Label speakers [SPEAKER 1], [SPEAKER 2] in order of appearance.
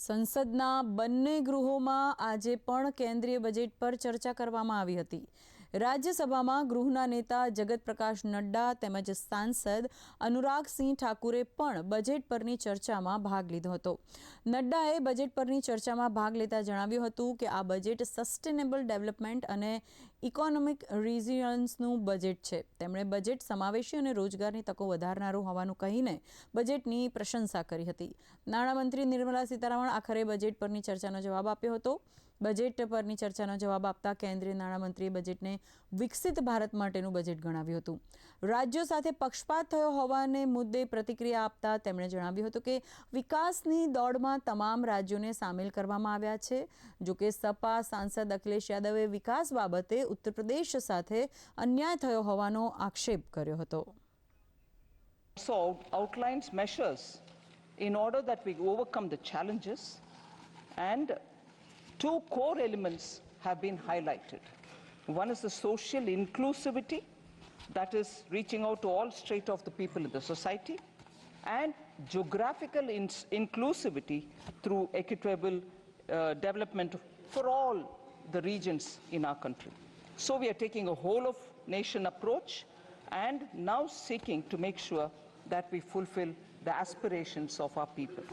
[SPEAKER 1] સંસદના બંને ગૃહોમાં આજે પણ કેન્દ્રીય બજેટ પર ચર્ચા કરવામાં આવી હતી. રાજ્યસભામાં ગૃહના નેતા જગત પ્રકાશ નડ્ડા તેમજ સાંસદ અનુરાગસિંહ ઠાકુરે પણ બજેટ પરની ચર્ચામાં ભાગ લીધો હતો. નડ્ડાએ બજેટ પરની ચર્ચામાં ભાગ લેતા જણાવ્યું હતું કે આ બજેટ સસ્ટેનેબલ ડેવલપમેન્ટ અને ઇકોનોમિક રિઝિલિયન્સનું બજેટ છે. તેમણે બજેટ સમાવેશી અને રોજગારની તકો વધારનારું હોવાનું કહીને બજેટની પ્રશંસા કરી હતી. નાણામંત્રી નિર્મલા સીતારમણ આખરે બજેટ પરની ચર્ચાનો જવાબ આપ્યો હતો. બજેટ પરની ચર્ચાનો જવાબ આપતા કેન્દ્રીય નાણામંત્રીએ બજેટને વિકસિત ભારત માટેનું બજેટ ગણાવ્યું હતું. રાજ્યો સાથે પક્ષપાત થયો હોવાને મુદ્દે પ્રતિક્રિયા આપતા તેમણે જણાવ્યું હતું કે વિકાસની દોડમાં તમામ રાજ્યોને સામેલ કરવામાં આવ્યા છે. જોકે સપા સાંસદ અખિલેશ યાદવે વિકાસ બાબતે ઉત્તર પ્રદેશ સાથે અન્યાય થયો હોવાનો આક્ષેપ કર્યો હતો.
[SPEAKER 2] So outlines measures in order that we overcome the challenges, and two core elements have been highlighted. One is the social inclusivity, that is reaching out to all strata of the people in the society, and geographical inclusivity through equitable development for all the regions in our country. So we are taking a whole of nation approach and now seeking to make sure that we fulfill the aspirations of our people.